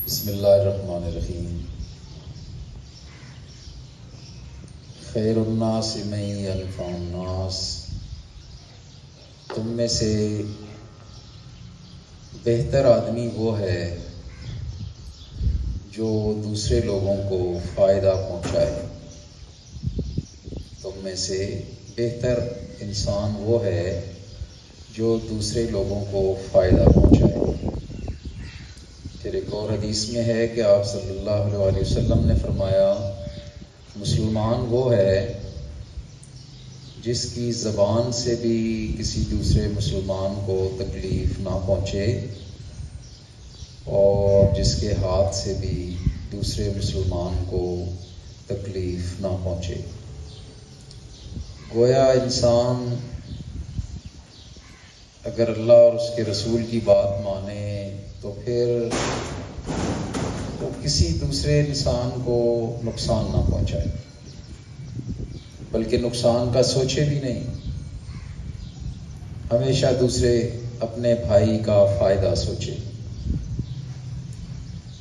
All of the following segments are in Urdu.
بسم اللہ الرحمن الرحیم۔ خیر الناس من ینفع الناس، تم میں سے بہتر آدمی وہ ہے جو دوسرے لوگوں کو فائدہ پہنچائے۔ تم میں سے بہتر انسان وہ ہے جو دوسرے لوگوں کو فائدہ پہنچائے۔ پھر ایک اور حدیث میں ہے کہ آپ صلی اللہ علیہ وسلم نے فرمایا، مسلمان وہ ہے جس کی زبان سے بھی کسی دوسرے مسلمان کو تکلیف نہ پہنچے اور جس کے ہاتھ سے بھی دوسرے مسلمان کو تکلیف نہ پہنچے۔ گویا انسان اگر اللہ اور اس کے رسول کی بات مانے تو پھر وہ کسی دوسرے انسان کو نقصان نہ پہنچائے، بلکہ نقصان کا سوچے بھی نہیں، ہمیشہ دوسرے اپنے بھائی کا فائدہ سوچے۔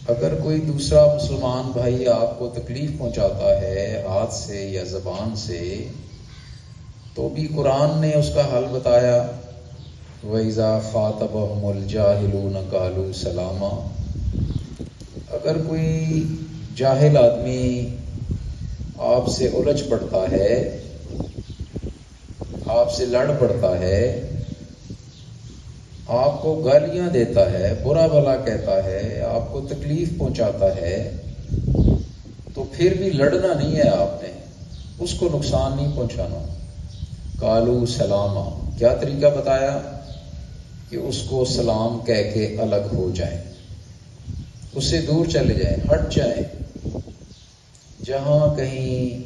اگر کوئی دوسرا مسلمان بھائی آپ کو تکلیف پہنچاتا ہے ہاتھ سے یا زبان سے، تو بھی قرآن نے اس کا حل بتایا، وَإِذَا خَاطَبَهُمُ الْجَاهِلُونَ قَالُوا سَلَامًا۔ اگر کوئی جاہل آدمی آپ سے الجھ پڑتا ہے، آپ سے لڑ پڑتا ہے، آپ کو گالیاں دیتا ہے، برا بھلا کہتا ہے، آپ کو تکلیف پہنچاتا ہے، تو پھر بھی لڑنا نہیں ہے، آپ نے اس کو نقصان نہیں پہنچانا۔ قالوا سلاما، کیا طریقہ بتایا؟ کہ اس کو سلام کہہ کے الگ ہو جائیں، اس سے دور چلے جائیں، ہٹ جائیں۔ جہاں کہیں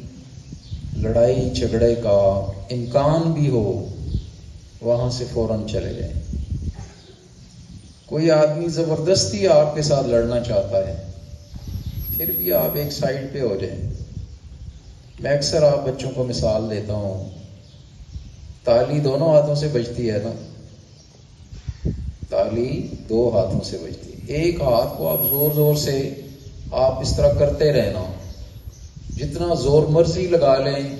لڑائی جھگڑے کا امکان بھی ہو وہاں سے فوراً چلے جائیں۔ کوئی آدمی زبردستی آپ کے ساتھ لڑنا چاہتا ہے، پھر بھی آپ ایک سائڈ پہ ہو جائیں۔ میں اکثر آپ بچوں کو مثال دیتا ہوں، تالی دونوں ہاتھوں سے بجتی ہے نا، تالی دو ہاتھوں سے بجتی ہے۔ ایک ہاتھ کو آپ زور زور سے آپ اس طرح کرتے رہنا، جتنا زور مرضی لگا لیں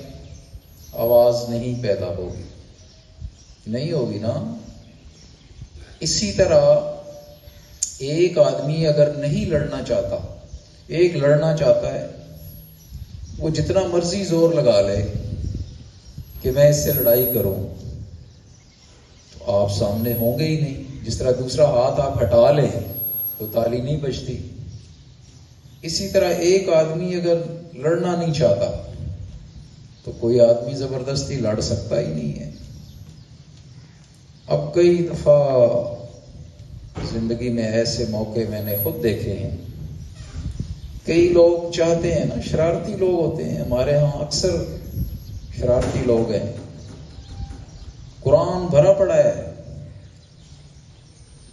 آواز نہیں پیدا ہوگی، نہیں ہوگی نا۔ اسی طرح ایک آدمی اگر نہیں لڑنا چاہتا، ایک لڑنا چاہتا ہے، وہ جتنا مرضی زور لگا لے کہ میں اس سے لڑائی کروں، تو آپ سامنے ہوں گے ہی نہیں۔ جس طرح دوسرا ہاتھ آپ ہٹا لیں تو تالی نہیں بجتی، اسی طرح ایک آدمی اگر لڑنا نہیں چاہتا تو کوئی آدمی زبردستی لڑ سکتا ہی نہیں ہے۔ اب کئی دفعہ زندگی میں ایسے موقع میں نے خود دیکھے ہیں، کئی لوگ چاہتے ہیں نا، شرارتی لوگ ہوتے ہیں، ہمارے ہاں اکثر شرارتی لوگ ہیں، قرآن بھرا پڑا ہے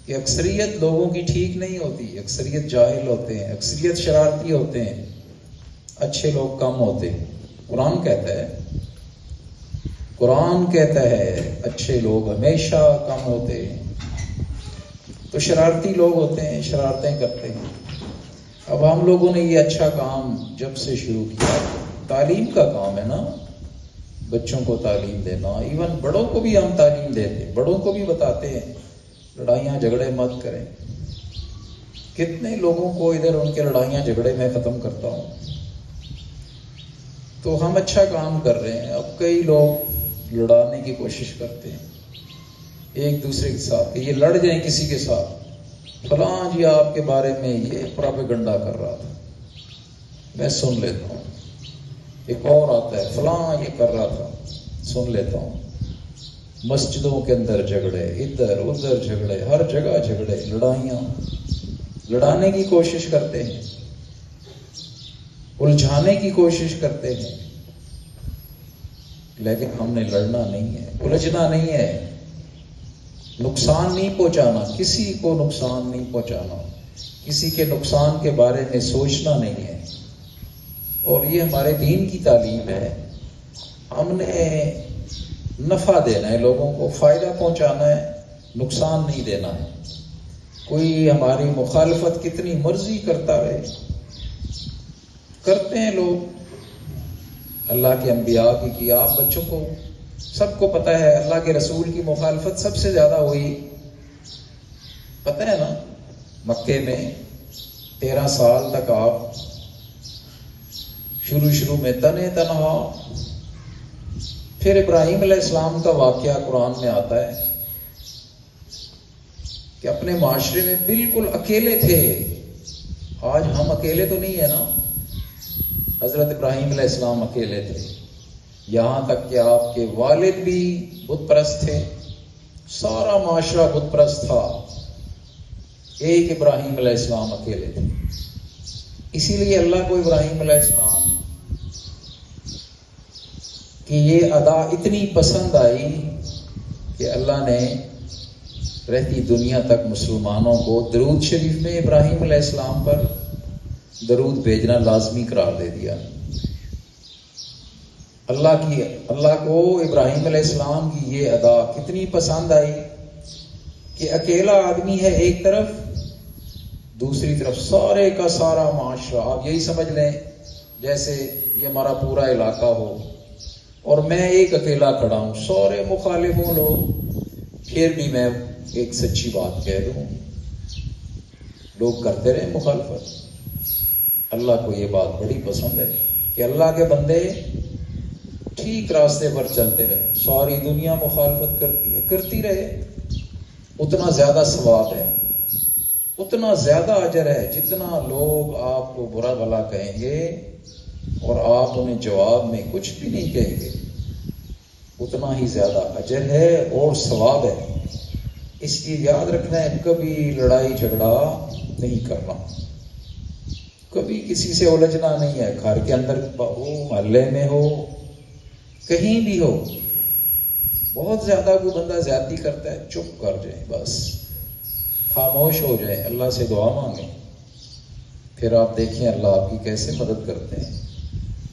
کہ اکثریت لوگوں کی ٹھیک نہیں ہوتی، اکثریت جاہل ہوتے ہیں، اکثریت شرارتی ہوتے ہیں، اچھے لوگ کم ہوتے ہیں۔ قرآن کہتا ہے اچھے لوگ ہمیشہ کم ہوتے ہیں، تو شرارتی لوگ ہوتے ہیں، شرارتیں کرتے ہیں۔ اب ہم لوگوں نے یہ اچھا کام جب سے شروع کیا، تعلیم کا کام ہے نا، بچوں کو تعلیم دینا، ایون بڑوں کو بھی ہم تعلیم دیتے ہیں، بڑوں کو بھی بتاتے ہیں لڑائیاں جھگڑے مت کریں۔ کتنے لوگوں کو ادھر ان کے لڑائیاں جھگڑے میں ختم کرتا ہوں، تو ہم اچھا کام کر رہے ہیں۔ اب کئی لوگ لڑانے کی کوشش کرتے ہیں ایک دوسرے کے ساتھ، کہ یہ لڑ جائیں کسی کے ساتھ، فلاں جی آپ کے بارے میں یہ پراپیگنڈا کر رہا تھا، میں سن لیتا ہوں۔ ایک اور آتا ہے، فلاں یہ کر رہا تھا، سن لیتا ہوں۔ مسجدوں کے اندر جھگڑے، ادھر ادھر جھگڑے، ہر جگہ جھگڑے، لڑائیاں، لڑانے کی کوشش کرتے ہیں، الجھانے کی کوشش کرتے ہیں، لیکن ہم نے لڑنا نہیں ہے، الجھنا نہیں ہے، نقصان نہیں پہنچانا، کسی کو نقصان نہیں پہنچانا، کسی کے نقصان کے بارے میں سوچنا نہیں ہے۔ اور یہ ہمارے دین کی تعلیم ہے، ہم نے نفع دینا ہے، لوگوں کو فائدہ پہنچانا ہے، نقصان نہیں دینا ہے۔ کوئی ہماری مخالفت کتنی مرضی کرتا رہے، کرتے ہیں لوگ، اللہ کے انبیاء کی آپ بچوں کو سب کو پتہ ہے اللہ کے رسول کی مخالفت سب سے زیادہ ہوئی، پتہ ہے نا، مکے میں 13 سال تک آپ شروع میں تنے تنہا، پھر ابراہیم علیہ السلام کا واقعہ قرآن میں آتا ہے کہ اپنے معاشرے میں بالکل اکیلے تھے۔ آج ہم اکیلے تو نہیں ہیں نا، حضرت ابراہیم علیہ السلام اکیلے تھے، یہاں تک کہ آپ کے والد بھی بت پرست تھے، سارا معاشرہ بت پرست تھا، ایک ابراہیم علیہ السلام اکیلے تھے۔ اسی لیے اللہ کو ابراہیم علیہ السلام کی یہ ادا اتنی پسند آئی کہ اللہ نے رہتی دنیا تک مسلمانوں کو درود شریف میں ابراہیم علیہ السلام پر درود بھیجنا لازمی قرار دے دیا۔ اللہ کو ابراہیم علیہ السلام کی یہ ادا کتنی پسند آئی کہ اکیلا آدمی ہے ایک طرف، دوسری طرف سارے کا سارا معاشرہ، آپ یہی سمجھ لیں جیسے یہ ہمارا پورا علاقہ ہو اور میں ایک اکیلا کھڑا ہوں، سارے مخالف ہوں لوگ، پھر بھی میں ایک سچی بات کہہ دوں، لوگ کرتے رہے مخالفت۔ اللہ کو یہ بات بڑی پسند ہے کہ اللہ کے بندے ٹھیک راستے پر چلتے رہے، ساری دنیا مخالفت کرتی ہے، کرتی رہے، اتنا زیادہ ثواب ہے، اتنا زیادہ اجر ہے، جتنا لوگ آپ کو برا بھلا کہیں گے اور آپ انہیں جواب میں کچھ بھی نہیں کہیں گے، اتنا ہی زیادہ اجر ہے اور ثواب ہے۔ اس لیے یاد رکھنا ہے، کبھی لڑائی جھگڑا نہیں کرنا، کبھی کسی سے الجھنا نہیں ہے، گھر کے اندر ہو، محلے میں ہو، کہیں بھی ہو۔ بہت زیادہ کوئی بندہ زیادتی کرتا ہے، چپ کر جائیں، بس خاموش ہو جائیں، اللہ سے دعا مانگیں، پھر آپ دیکھیں اللہ آپ کی کیسے مدد کرتے ہیں۔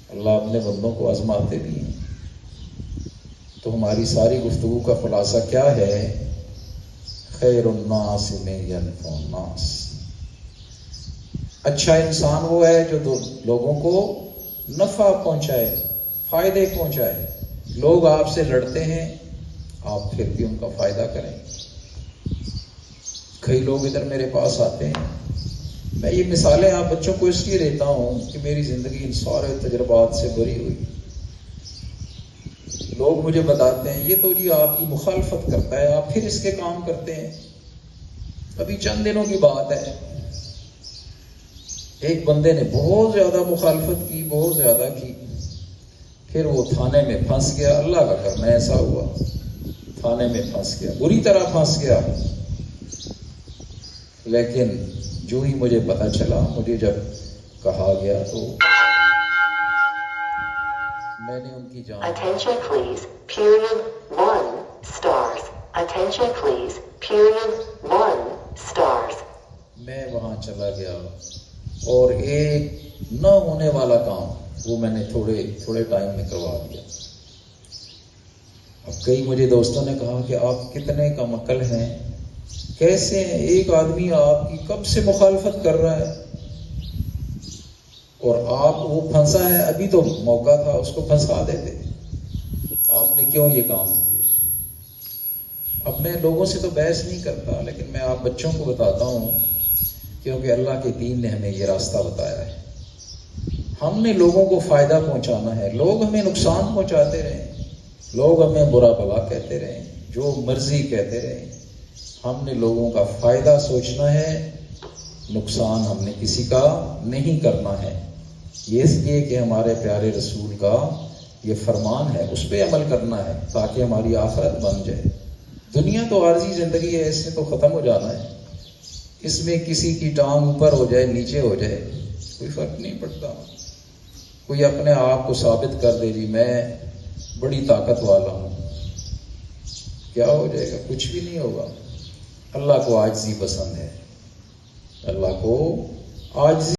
اللہ اپنے بندوں کو آزماتے بھی ہیں۔ تو ہماری ساری گفتگو کا خلاصہ کیا ہے؟ خیر الناس من ینفع الناس، اچھا انسان وہ ہے جو لوگوں کو نفع پہنچائے، فائدے پہنچائے۔ لوگ آپ سے لڑتے ہیں، آپ پھر بھی ان کا فائدہ کریں۔ کئی لوگ ادھر میرے پاس آتے ہیں، میں یہ مثالیں آپ بچوں کو اس لیے دیتا ہوں کہ میری زندگی ان سارے تجربات سے بھری ہوئی۔ لوگ مجھے بتاتے ہیں یہ تو جی آپ کی مخالفت کرتا ہے، آپ پھر اس کے کام کرتے ہیں۔ ابھی چند دنوں کی بات ہے، ایک بندے نے بہت زیادہ مخالفت کی، بہت زیادہ کی، پھر وہ تھانے میں پھنس گیا۔ اللہ کا کرنا ایسا ہوا، تھانے میں پھنس گیا، بری طرح پھنس گیا۔ لیکن جو ہی مجھے پتا چلا، مجھے جب کہا گیا تو میں نے ان کی جان۔ Attention please, period 1 stars. Attention please, period 1 stars. میں وہاں چلا گیا اور ایک نہ ہونے والا کام وہ میں نے تھوڑے ٹائم میں کروا دیا۔ اب کئی مجھے دوستوں نے کہا کہ آپ کتنے کم عقل ہیں، کیسے ہیں، ایک آدمی آپ کی کب سے مخالفت کر رہا ہے اور آپ وہ پھنسا ہے، ابھی تو موقع تھا اس کو پھنسا دیتے، آپ نے کیوں یہ کام کیا؟ اب میں لوگوں سے تو بحث نہیں کرتا، لیکن میں آپ بچوں کو بتاتا ہوں، کیونکہ اللہ کے دین نے ہمیں یہ راستہ بتایا ہے۔ ہم نے لوگوں کو فائدہ پہنچانا ہے، لوگ ہمیں نقصان پہنچاتے رہیں، لوگ ہمیں برا بھلا کہتے رہیں، جو مرضی کہتے رہیں، ہم نے لوگوں کا فائدہ سوچنا ہے، نقصان ہم نے کسی کا نہیں کرنا ہے۔ یہ اس لیے کہ ہمارے پیارے رسول کا یہ فرمان ہے، اس پہ عمل کرنا ہے تاکہ ہماری آخرت بن جائے۔ دنیا تو عارضی زندگی ہے، اس سے تو ختم ہو جانا ہے، اس میں کسی کی ٹانگ اوپر ہو جائے نیچے ہو جائے کوئی فرق نہیں پڑتا۔ کوئی اپنے آپ کو ثابت کر دے جی میں بڑی طاقت والا ہوں، کیا ہو جائے گا؟ کچھ بھی نہیں ہوگا۔ اللہ کو عاجزی پسند ہے، اللہ کو عاجزی